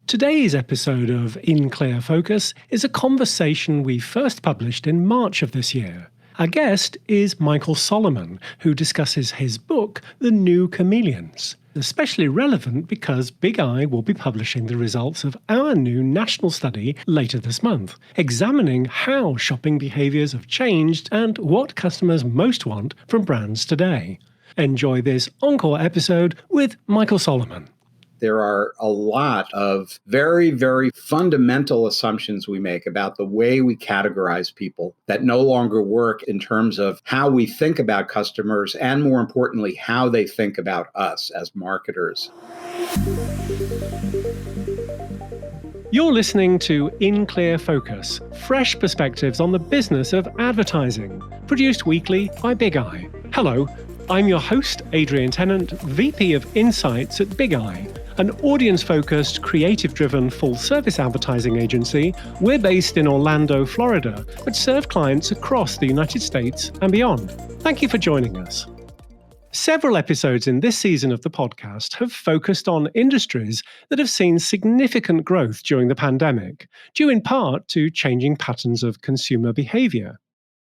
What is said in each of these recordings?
Today's episode of In Clear Focus is a conversation we first published in March of this year. Our guest is Michael Solomon, who discusses his book, The New Chameleons. Especially relevant because Big Eye will be publishing the results of our new national study later this month, examining how shopping behaviours have changed and what customers most want from brands today. Enjoy this encore episode with Michael Solomon. There are a lot of very, very fundamental assumptions we make about the way we categorize people that no longer work in terms of how we think about customers and, more importantly, how they think about us as marketers. You're listening to In Clear Focus, fresh perspectives on the business of advertising, produced weekly by Big Eye. Hello, I'm your host, Adrian Tennant, VP of Insights at Big Eye, an audience-focused, creative-driven, full-service advertising agency. We're based in Orlando, Florida, but serve clients across the United States and beyond. Thank you for joining us. Several episodes in this season of the podcast have focused on industries that have seen significant growth during the pandemic, due in part to changing patterns of consumer behavior.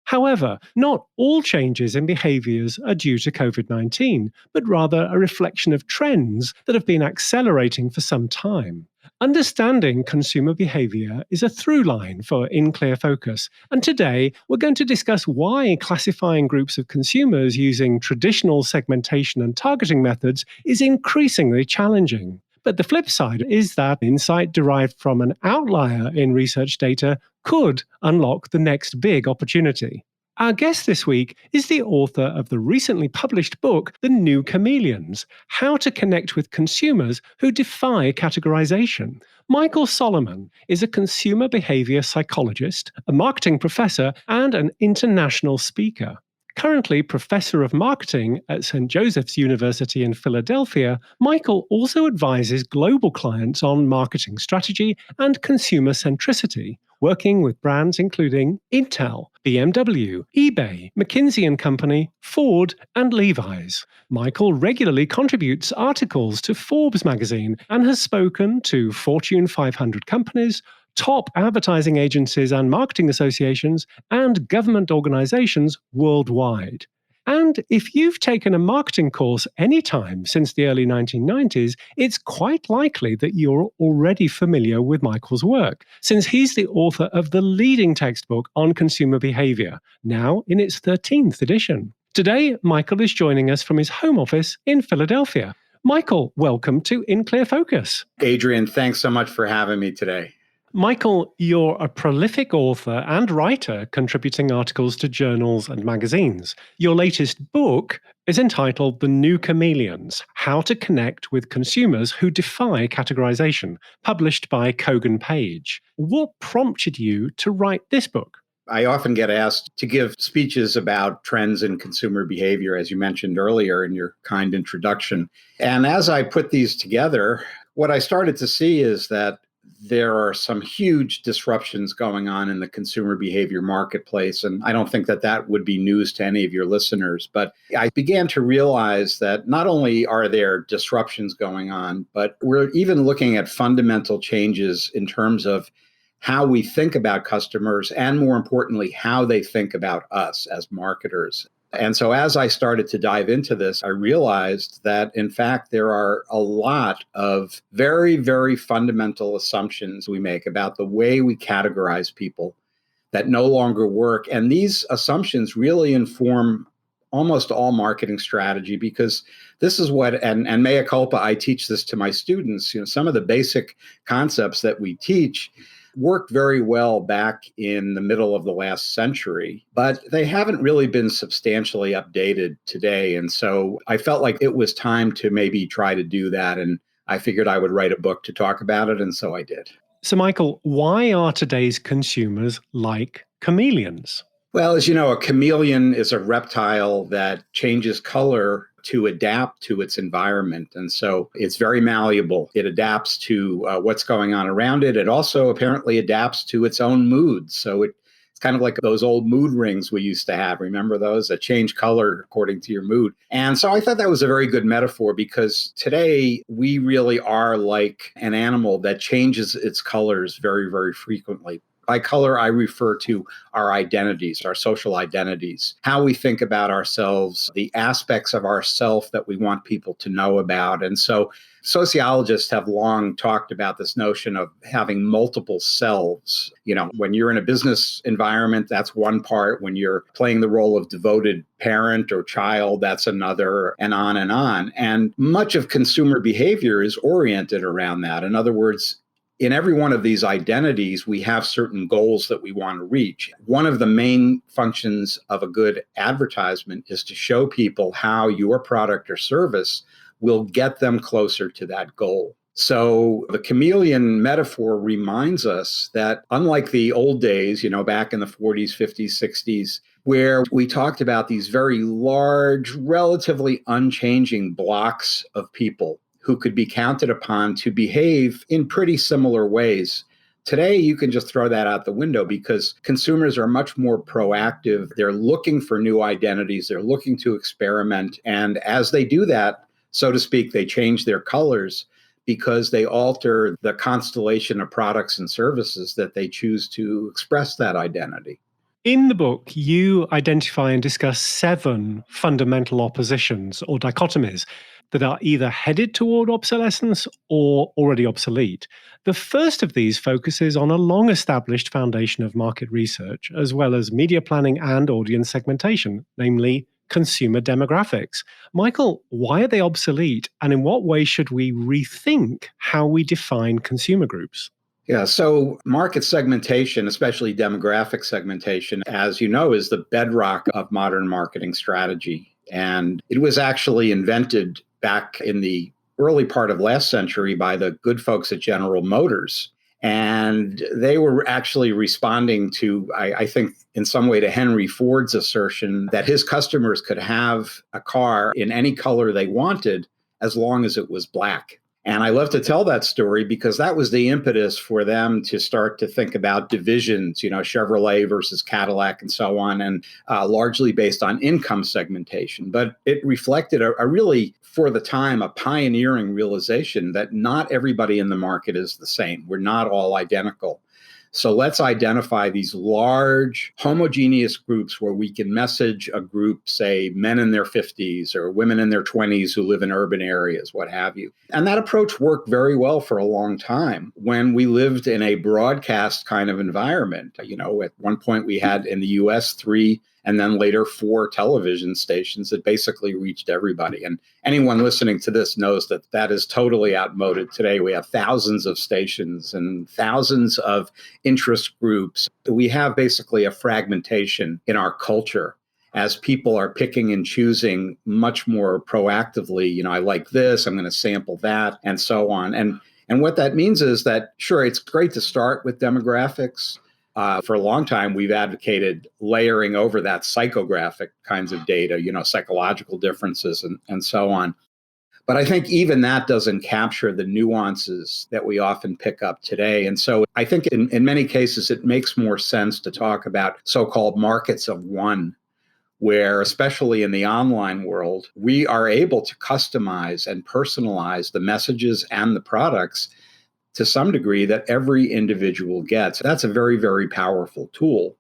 However, not all changes in behaviours are due to COVID-19, but rather a reflection of trends that have been accelerating for some time. Understanding consumer behaviour is a through line for In Clear Focus, and today we're going to discuss why classifying groups of consumers using traditional segmentation and targeting methods is increasingly challenging. But the flip side is that insight derived from an outlier in research data could unlock the next big opportunity. Our guest this week is the author of the recently published book, The New Chameleons: How to Connect with Consumers Who Defy Categorization. Michael Solomon is a consumer behavior psychologist, a marketing professor, and an international speaker. Currently professor of marketing at St. Joseph's University in Philadelphia, Michael also advises global clients on marketing strategy and consumer centricity, working with brands including Intel, BMW, eBay, McKinsey & Company, Ford, and Levi's. Michael regularly contributes articles to Forbes magazine and has spoken to Fortune 500 companies, top advertising agencies and marketing associations, and government organizations worldwide. And if you've taken a marketing course anytime since the early 1990s, it's quite likely that you're already familiar with Michael's work, since he's the author of the leading textbook on consumer behavior, now in its 13th edition. Today, Michael is joining us from his home office in Philadelphia. Michael, welcome to In Clear Focus. Adrian, thanks so much for having me today. Michael, you're a prolific author and writer contributing articles to journals and magazines. Your latest book is entitled The New Chameleons: How to Connect with Consumers Who Defy Categorization, published by Kogan Page. What prompted you to write this book? I often get asked to give speeches about trends in consumer behavior, as you mentioned earlier in your kind introduction. And as I put these together, what I started to see is that there are some huge disruptions going on in the consumer behavior marketplace. And I don't think that that would be news to any of your listeners. But I began to realize that not only are there disruptions going on, but we're even looking at fundamental changes in terms of how we think about customers and, more importantly, how they think about us as marketers. And so as I started to dive into this, I realized that, in fact, there are a lot of very, very fundamental assumptions we make about the way we categorize people that no longer work. And these assumptions really inform almost all marketing strategy, because this is what, and mea culpa, I teach this to my students, some of the basic concepts that we teach worked very well back in the middle of the last century, but they haven't really been substantially updated today. And so I felt like it was time to maybe try to do that. And I figured I would write a book to talk about it. And so I did. So, Michael, why are today's consumers like chameleons? Well, as you know, a chameleon is a reptile that changes color to adapt to its environment. And so it's very malleable. It adapts to what's going on around it. It also apparently adapts to its own mood. So it's kind of like those old mood rings we used to have. Remember those that change color according to your mood? And so I thought that was a very good metaphor, because today we really are like an animal that changes its colors very, very frequently. By color, I refer to our identities, our social identities, how we think about ourselves, the aspects of ourself that we want people to know about. And so sociologists have long talked about this notion of having multiple selves. When you're in a business environment, that's one part. When you're playing the role of devoted parent or child, that's another, and on and on. And much of consumer behavior is oriented around that. In other words, in every one of these identities, we have certain goals that we want to reach. One of the main functions of a good advertisement is to show people how your product or service will get them closer to that goal. So the chameleon metaphor reminds us that unlike the old days, back in the 40s, 50s, 60s, where we talked about these very large, relatively unchanging blocks of people who could be counted upon to behave in pretty similar ways. Today, you can just throw that out the window, because consumers are much more proactive. They're looking for new identities. They're looking to experiment. And as they do that, so to speak, they change their colors, because they alter the constellation of products and services that they choose to express that identity. In the book, you identify and discuss 7 fundamental oppositions or dichotomies that are either headed toward obsolescence or already obsolete. The first of these focuses on a long-established foundation of market research, as well as media planning and audience segmentation, namely consumer demographics. Michael, why are they obsolete, and in what way should we rethink how we define consumer groups? Yeah, so market segmentation, especially demographic segmentation, as you know, is the bedrock of modern marketing strategy. And it was actually invented back in the early part of last century by the good folks at General Motors. And they were actually responding to, I think, in some way to Henry Ford's assertion that his customers could have a car in any color they wanted as long as it was black. And I love to tell that story because that was the impetus for them to start to think about divisions, Chevrolet versus Cadillac and so on, and largely based on income segmentation. But it reflected a really, for the time, a pioneering realization that not everybody in the market is the same. We're not all identical. So let's identify these large homogeneous groups where we can message a group, say men in their 50s or women in their 20s who live in urban areas, what have you. And that approach worked very well for a long time when we lived in a broadcast kind of environment. At one point we had in the US 3 and then later 4 television stations that basically reached everybody. And anyone listening to this knows that that is totally outmoded today. We have thousands of stations and thousands of interest groups. We have basically a fragmentation in our culture as people are picking and choosing much more proactively. I like this, I'm going to sample that, and so on. And what that means is that, sure, it's great to start with demographics. For a long time, we've advocated layering over that psychographic kinds of data, psychological differences and so on. But I think even that doesn't capture the nuances that we often pick up today. And so I think in many cases, it makes more sense to talk about so-called markets of one, where, especially in the online world, we are able to customize and personalize the messages and the products to some degree that every individual gets. That's a very, very powerful tool.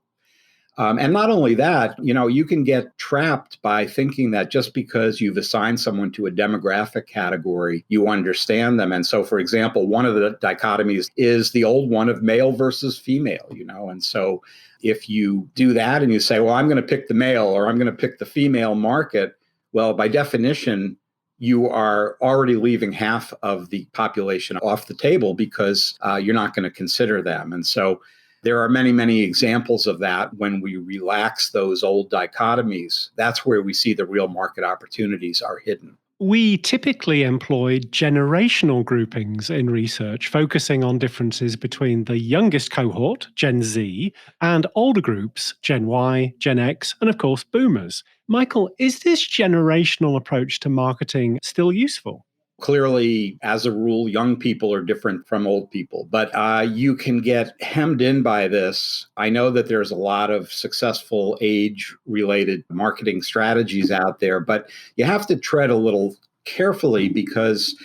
And not only that, you can get trapped by thinking that just because you've assigned someone to a demographic category, you understand them. And so, for example, one of the dichotomies is the old one of male versus female, and so if you do that and you say, well, I'm going to pick the male or I'm going to pick the female market, well, by definition, you are already leaving half of the population off the table because you're not going to consider them. And so there are many, many examples of that. When we relax those old dichotomies, that's where we see the real market opportunities are hidden. We typically employ generational groupings in research, focusing on differences between the youngest cohort, Gen Z, and older groups, Gen Y, Gen X, and of course, boomers. Michael, is this generational approach to marketing still useful? Clearly, as a rule, young people are different from old people, but you can get hemmed in by this. I know that there's a lot of successful age-related marketing strategies out there, but you have to tread a little carefully because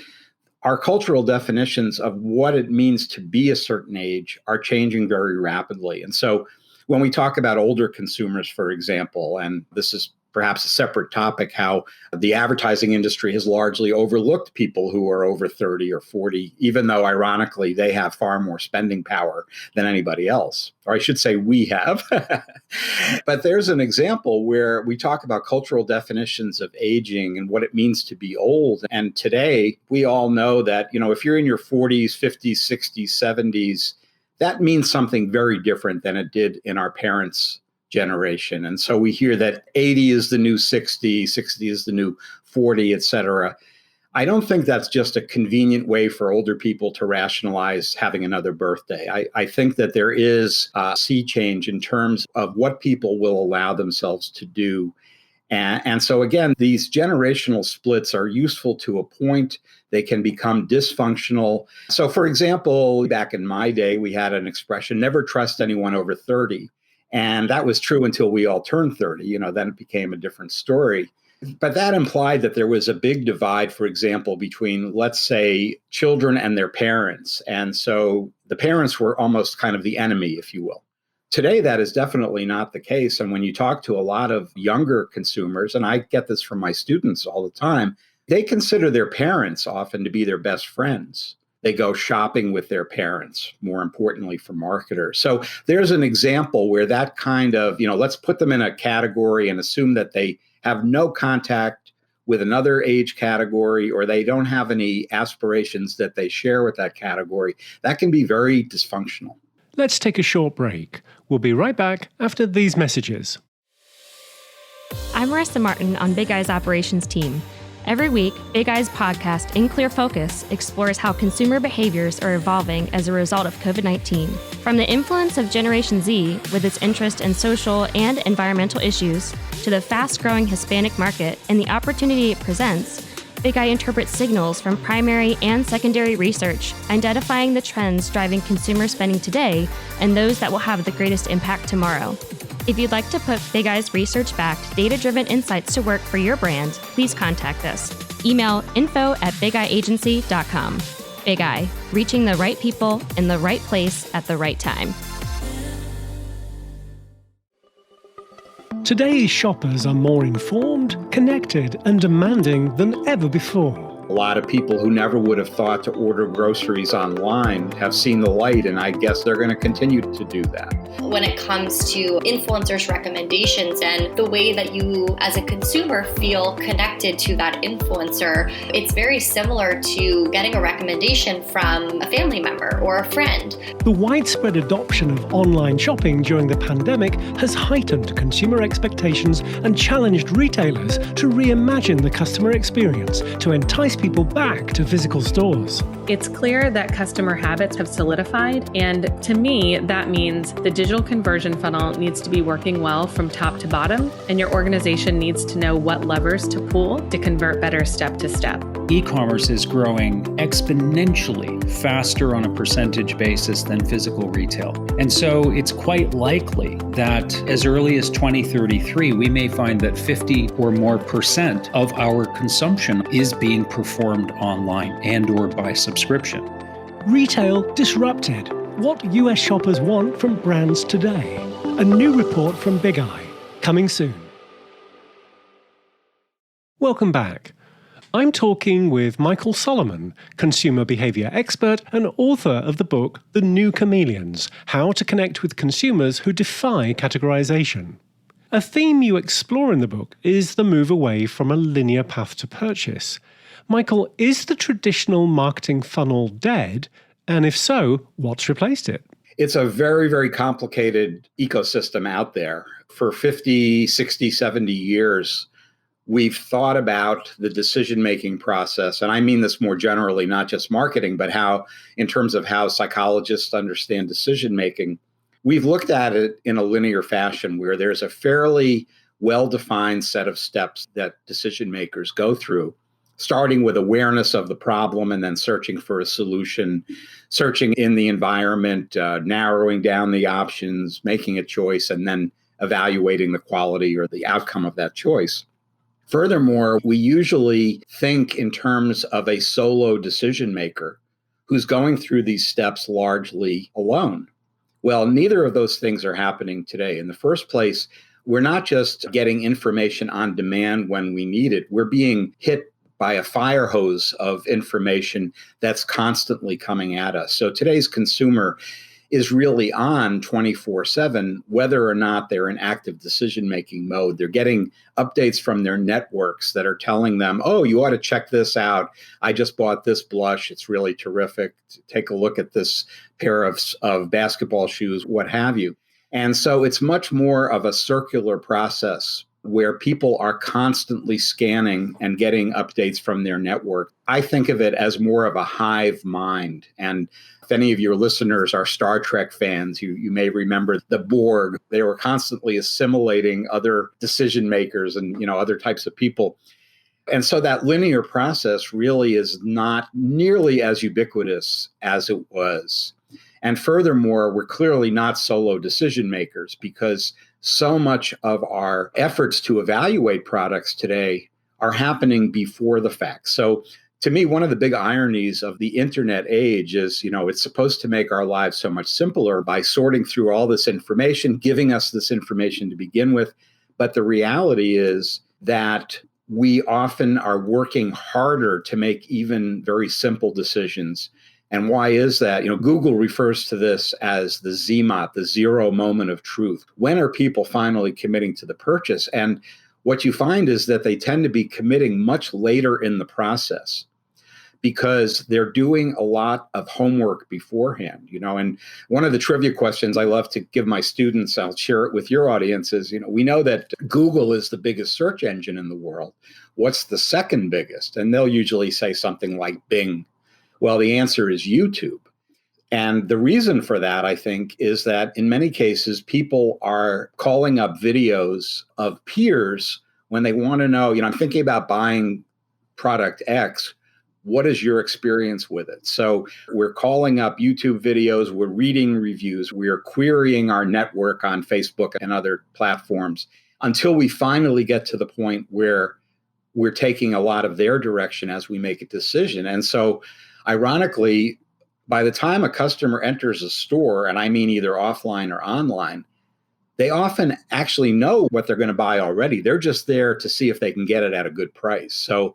our cultural definitions of what it means to be a certain age are changing very rapidly. And so when we talk about older consumers, for example, and this is perhaps a separate topic, how the advertising industry has largely overlooked people who are over 30 or 40, even though ironically they have far more spending power than anybody else. Or I should say we have. But there's an example where we talk about cultural definitions of aging and what it means to be old. And today we all know that, if you're in your 40s, 50s, 60s, 70s, that means something very different than it did in our parents' generation. And so we hear that 80 is the new 60, 60 is the new 40, et cetera. I don't think that's just a convenient way for older people to rationalize having another birthday. I think that there is a sea change in terms of what people will allow themselves to do. And so again, these generational splits are useful to a point. They can become dysfunctional. So for example, back in my day, we had an expression, never trust anyone over 30. And that was true until we all turned 30, then it became a different story. But that implied that there was a big divide, for example, between, let's say, children and their parents. And so the parents were almost kind of the enemy, if you will. Today, that is definitely not the case. And when you talk to a lot of younger consumers, and I get this from my students all the time, they consider their parents often to be their best friends. They go shopping with their parents, more importantly for marketers. So there's an example where that kind of, let's put them in a category and assume that they have no contact with another age category or they don't have any aspirations that they share with that category. That can be very dysfunctional. Let's take a short break. We'll be right back after these messages. I'm Marissa Martin on Big Eye's operations team. Every week, Big Eye's podcast, In Clear Focus, explores how consumer behaviors are evolving as a result of COVID-19. From the influence of Generation Z, with its interest in social and environmental issues, to the fast-growing Hispanic market and the opportunity it presents, Big Eye interprets signals from primary and secondary research, identifying the trends driving consumer spending today and those that will have the greatest impact tomorrow. If you'd like to put Big Eye's research-backed, data-driven insights to work for your brand, please contact us. Email info@bigeyeagency.com. Big Eye, reaching the right people in the right place at the right time. Today's shoppers are more informed, connected, and demanding than ever before. A lot of people who never would have thought to order groceries online have seen the light, and I guess they're going to continue to do that. When it comes to influencers' recommendations and the way that you as a consumer feel connected to that influencer, it's very similar to getting a recommendation from a family member or a friend. The widespread adoption of online shopping during the pandemic has heightened consumer expectations and challenged retailers to reimagine the customer experience to entice people back to physical stores. It's clear that customer habits have solidified, and to me, that means the digital conversion funnel needs to be working well from top to bottom, and your organization needs to know what levers to pull to convert better step to step. E-commerce is growing exponentially faster on a percentage basis than physical retail. And so it's quite likely that as early as 2033, we may find that 50 or more % of our consumption is being performed online and or by subscription. Retail disrupted. What US shoppers want from brands today. A new report from Big Eye, coming soon. Welcome back. I'm talking with Michael Solomon, consumer behavior expert and author of the book The New Chameleons, How to Connect with Consumers Who Defy Categorization. A theme you explore in the book is the move away from a linear path to purchase. Michael, is the traditional marketing funnel dead? And if so, what's replaced it? It's a very, very complicated ecosystem out there. For 50, 60, 70 years, we've thought about the decision-making process, and I mean this more generally, not just marketing, but how, in terms of how psychologists understand decision-making, we've looked at it in a linear fashion where there's a fairly well-defined set of steps that decision makers go through. starting with awareness of the problem and then searching for a solution, searching in the environment, narrowing down the options, making a choice, and then evaluating the quality or the outcome of that choice. Furthermore, we usually think in terms of a solo decision maker who's going through these steps largely alone. Well, neither of those things are happening today. In the first place, we're not just getting information on demand when we need it. We're being hit by a fire hose of information that's constantly coming at us. So today's consumer is really on 24/7, whether or not they're in active decision-making mode. They're getting updates from their networks that are telling them, oh, you ought to check this out. I just bought this blush. It's really terrific. Take a look at this pair of basketball shoes, what have you. And so it's much more of a circular process where people are constantly scanning and getting updates from their network. I think of it as more of a hive mind. And if any of your listeners are Star Trek fans, you may remember the Borg. They were constantly assimilating other decision makers and other types of people. And so that linear process really is not nearly as ubiquitous as it was. And furthermore, we're clearly not solo decision makers because so much of our efforts to evaluate products today are happening before the fact. So to me, one of the big ironies of the internet age is, it's supposed to make our lives so much simpler by sorting through all this information, giving us this information to begin with. But the reality is that we often are working harder to make even very simple decisions. And why is that? Google refers to this as the ZMOT, the zero moment of truth. When are people finally committing to the purchase? And what you find is that they tend to be committing much later in the process because they're doing a lot of homework beforehand, and one of the trivia questions I love to give my students, I'll share it with your audience, is, we know that Google is the biggest search engine in the world. What's the second biggest? And they'll usually say something like Bing. Well, the answer is YouTube. And the reason for that, I think, is that in many cases, people are calling up videos of peers when they want to know, I'm thinking about buying product X. What is your experience with it? So we're calling up YouTube videos, we're reading reviews, we're querying our network on Facebook and other platforms until we finally get to the point where we're taking a lot of their direction as we make a decision. And so ironically, by the time a customer enters a store, and I mean either offline or online, they often actually know what they're going to buy already. They're just there to see if they can get it at a good price. So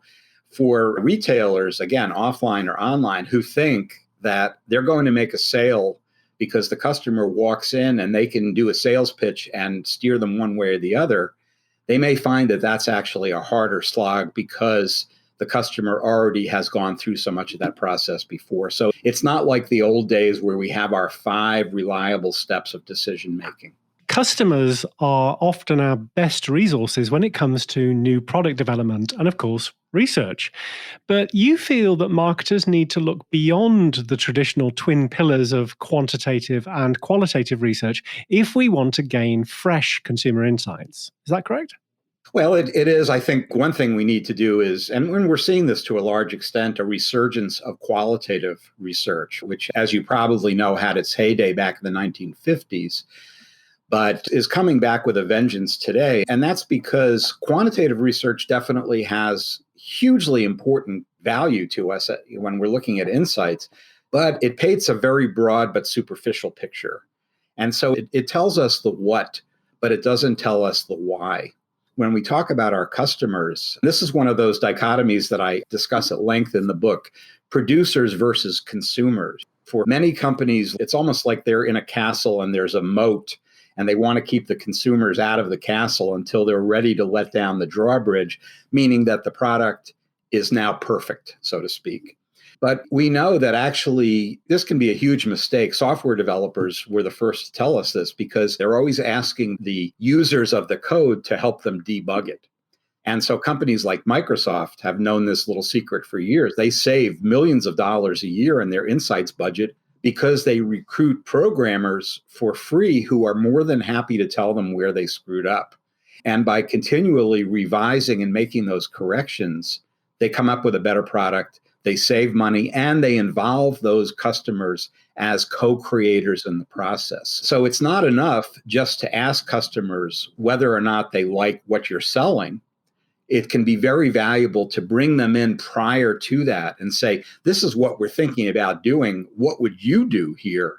for retailers, again, offline or online, who think that they're going to make a sale because the customer walks in and they can do a sales pitch and steer them one way or the other, they may find that that's actually a harder slog because the customer already has gone through so much of that process before. So it's not like the old days where we have our 5 reliable steps of decision making. Customers are often our best resources when it comes to new product development and, of course, research. But you feel that marketers need to look beyond the traditional twin pillars of quantitative and qualitative research if we want to gain fresh consumer insights. Is that correct? Well, it is. I think one thing we need to do is, and when we're seeing this to a large extent, a resurgence of qualitative research, which, as you probably know, had its heyday back in the 1950s, but is coming back with a vengeance today. And that's because quantitative research definitely has hugely important value to us when we're looking at insights, but it paints a very broad but superficial picture. And so it tells us the what, but it doesn't tell us the why. When we talk about our customers, this is one of those dichotomies that I discuss at length in the book, producers versus consumers. For many companies, it's almost like they're in a castle and there's a moat, and they want to keep the consumers out of the castle until they're ready to let down the drawbridge, meaning that the product is now perfect, so to speak. But we know that actually this can be a huge mistake. Software developers were the first to tell us this because they're always asking the users of the code to help them debug it. And so companies like Microsoft have known this little secret for years. They save millions of dollars a year in their insights budget because they recruit programmers for free who are more than happy to tell them where they screwed up. And by continually revising and making those corrections, they come up with a better product, they save money, and they involve those customers as co-creators in the process. So it's not enough just to ask customers whether or not they like what you're selling. It can be very valuable to bring them in prior to that and say, this is what we're thinking about doing. What would you do here?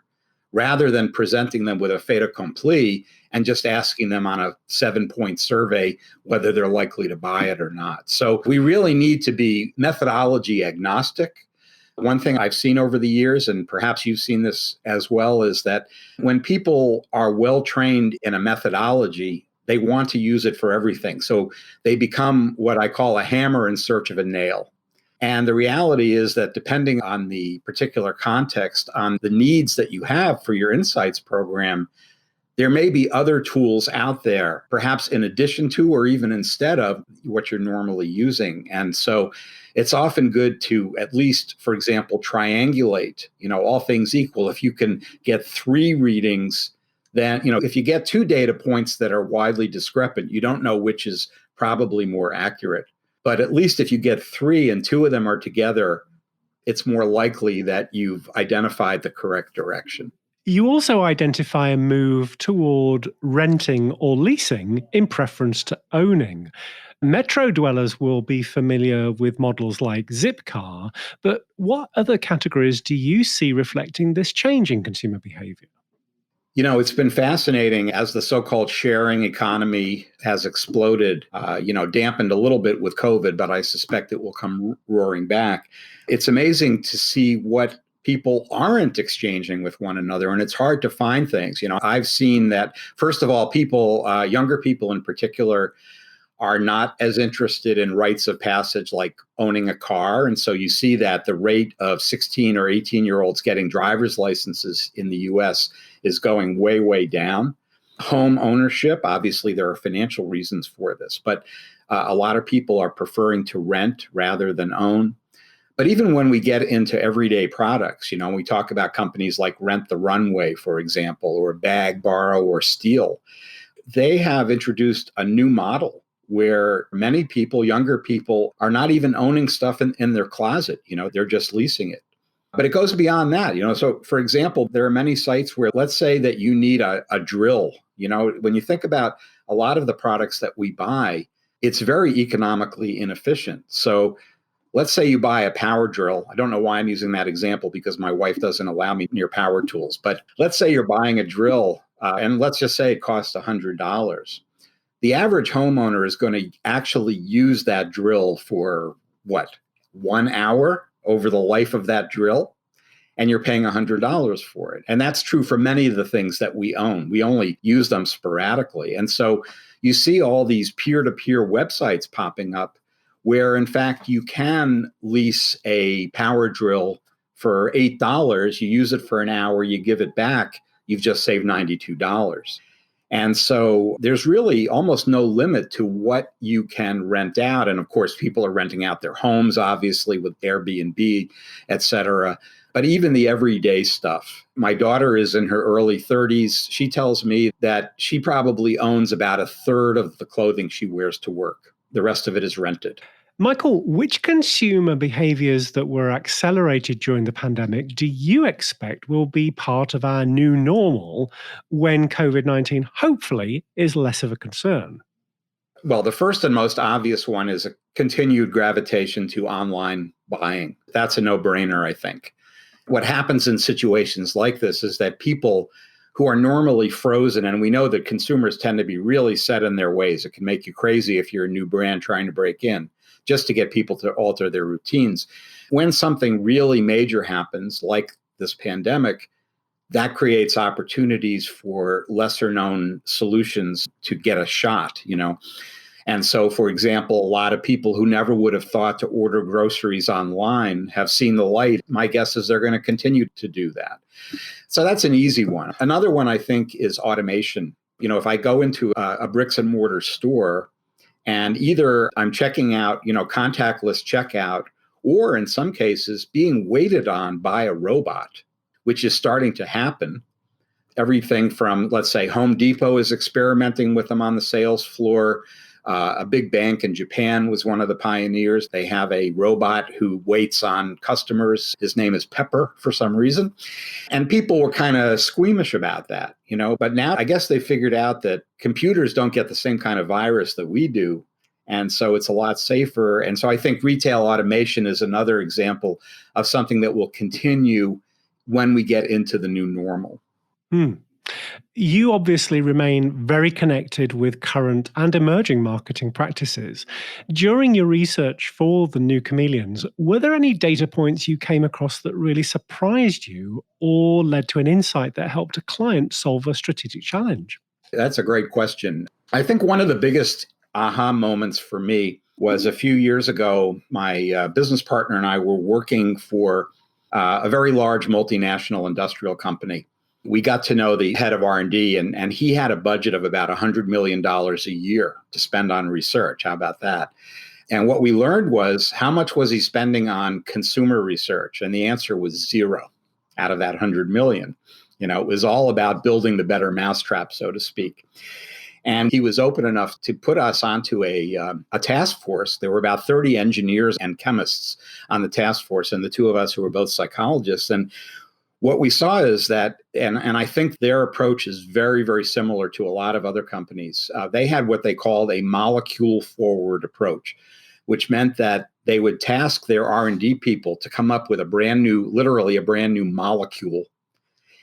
Rather than presenting them with a fait accompli and just asking them on a 7-point survey whether they're likely to buy it or not. So we really need to be methodology agnostic. One thing I've seen over the years, and perhaps you've seen this as well, is that when people are well trained in a methodology, they want to use it for everything. So they become what I call a hammer in search of a nail. And the reality is that depending on the particular context, on the needs that you have for your insights program, there may be other tools out there, perhaps in addition to or even instead of what you're normally using. And so it's often good to at least, for example, triangulate, all things equal. If you can get 3 readings, then, if you get 2 data points that are widely discrepant, you don't know which is probably more accurate. But at least if you get 3 and 2 of them are together, it's more likely that you've identified the correct direction. You also identify a move toward renting or leasing in preference to owning. Metro dwellers will be familiar with models like Zipcar, but what other categories do you see reflecting this change in consumer behavior? It's been fascinating as the so-called sharing economy has exploded, dampened a little bit with COVID, but I suspect it will come roaring back. It's amazing to see what people aren't exchanging with one another, and it's hard to find things. I've seen that, first of all, people, younger people in particular, are not as interested in rites of passage like owning a car. And so you see that the rate of 16 or 18-year-olds getting driver's licenses in the US is going way, way down. Home ownership, obviously there are financial reasons for this, but a lot of people are preferring to rent rather than own. But even when we get into everyday products, we talk about companies like Rent the Runway, for example, or Bag, Borrow, or Steal. They have introduced a new model where many people, younger people, are not even owning stuff in their closet. They're just leasing it. But it goes beyond that. So for example, there are many sites where, let's say that you need a drill. When you think about a lot of the products that we buy, it's very economically inefficient. So let's say you buy a power drill. I don't know why I'm using that example because my wife doesn't allow me near power tools. But let's say you're buying a drill and let's just say it costs $100. The average homeowner is going to actually use that drill for 1 hour over the life of that drill, and you're paying $100 for it. And that's true for many of the things that we own. We only use them sporadically. And so you see all these peer-to-peer websites popping up where, in fact, you can lease a power drill for $8. You use it for an hour, you give it back, you've just saved $92. And so there's really almost no limit to what you can rent out. And of course, people are renting out their homes, obviously, with Airbnb, et cetera. But even the everyday stuff. My daughter is in her early 30s. She tells me that she probably owns about 1/3 of the clothing she wears to work. The rest of it is rented. Michael, which consumer behaviors that were accelerated during the pandemic do you expect will be part of our new normal when COVID-19 hopefully is less of a concern? Well, the first and most obvious one is a continued gravitation to online buying. That's a no-brainer, I think. What happens in situations like this is that people who are normally frozen, and we know that consumers tend to be really set in their ways. It can make you crazy if you're a new brand trying to break in, just to get people to alter their routines. When something really major happens, like this pandemic, that creates opportunities for lesser known solutions to get a shot, And so, for example, a lot of people who never would have thought to order groceries online have seen the light. My guess is they're going to continue to do that. So that's an easy one. Another one, I think, is automation. If I go into a bricks and mortar store, and either I'm checking out, contactless checkout, or in some cases being waited on by a robot, which is starting to happen. Everything from, let's say, Home Depot is experimenting with them on the sales floor. A big bank in Japan was one of the pioneers. They have a robot who waits on customers. His name is Pepper for some reason. And people were kind of squeamish about that, but now I guess they figured out that computers don't get the same kind of virus that we do. And so it's a lot safer. And so I think retail automation is another example of something that will continue when we get into the new normal. You obviously remain very connected with current and emerging marketing practices. During your research for the new Chameleons, were there any data points you came across that really surprised you or led to an insight that helped a client solve a strategic challenge? That's a great question. I think one of the biggest aha moments for me was a few years ago. My business partner and I were working for a very large multinational industrial company. We got to know the head of R&D, and he had a budget of about $100 million a year to spend on research. How about that? And what we learned was, how much was he spending on consumer research? And the answer was zero out of that 100 million. It was all about building the better mousetrap, so to speak. And he was open enough to put us onto a task force. There were about 30 engineers and chemists on the task force, and the two of us who were both psychologists. And what we saw is that, and I think their approach is very, very similar to a lot of other companies. They had what they called a molecule-forward approach, which meant that they would task their R&D people to come up with literally a brand new molecule.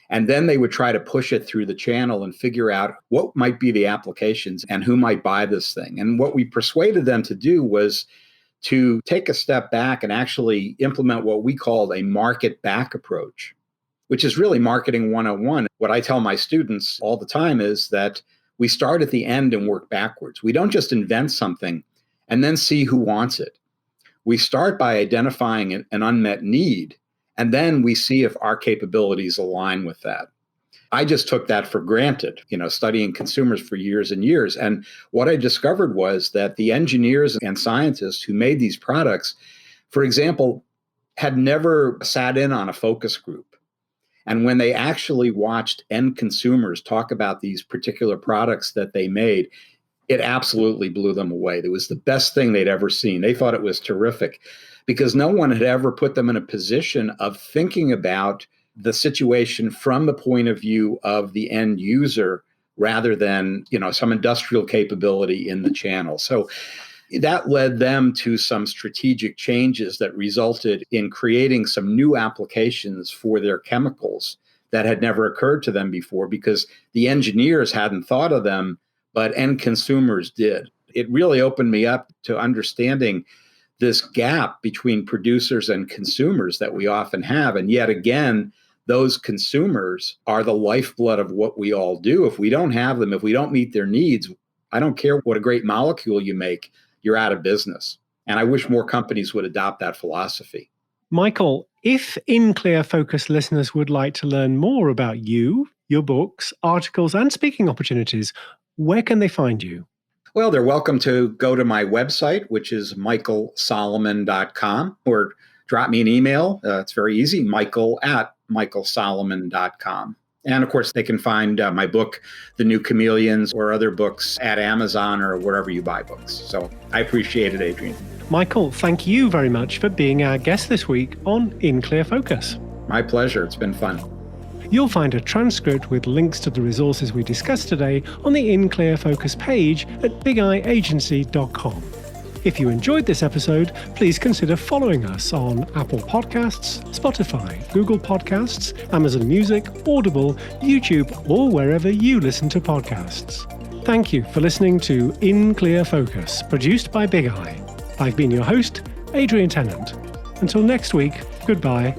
And then they would try to push it through the channel and figure out what might be the applications and who might buy this thing. And what we persuaded them to do was to take a step back and actually implement what we called a market back approach, which is really marketing 101. What I tell my students all the time is that we start at the end and work backwards. We don't just invent something and then see who wants it. We start by identifying an unmet need, and then we see if our capabilities align with that. I just took that for granted, studying consumers for years and years. And what I discovered was that the engineers and scientists who made these products, for example, had never sat in on a focus group. And when they actually watched end consumers talk about these particular products that they made, it absolutely blew them away. It was the best thing they'd ever seen. They thought it was terrific because no one had ever put them in a position of thinking about the situation from the point of view of the end user rather than, some industrial capability in the channel. So that led them to some strategic changes that resulted in creating some new applications for their chemicals that had never occurred to them before because the engineers hadn't thought of them, but end consumers did. It really opened me up to understanding this gap between producers and consumers that we often have. And yet again, those consumers are the lifeblood of what we all do. If we don't have them, if we don't meet their needs, I don't care what a great molecule you make, you're out of business. And I wish more companies would adopt that philosophy. Michael, if In Clear Focus listeners would like to learn more about you, your books, articles, and speaking opportunities, where can they find you? Well, they're welcome to go to my website, which is michaelsolomon.com, or drop me an email. It's very easy, michael@michaelsolomon.com. And of course, they can find my book, The New Chameleons, or other books at Amazon or wherever you buy books. So I appreciate it, Adrian. Michael, thank you very much for being our guest this week on In Clear Focus. My pleasure. It's been fun. You'll find a transcript with links to the resources we discussed today on the In Clear Focus page at bigeyeagency.com. If you enjoyed this episode, please consider following us on Apple Podcasts, Spotify, Google Podcasts, Amazon Music, Audible, YouTube, or wherever you listen to podcasts. Thank you for listening to In Clear Focus, produced by Big Eye. I've been your host, Adrian Tennant. Until next week, goodbye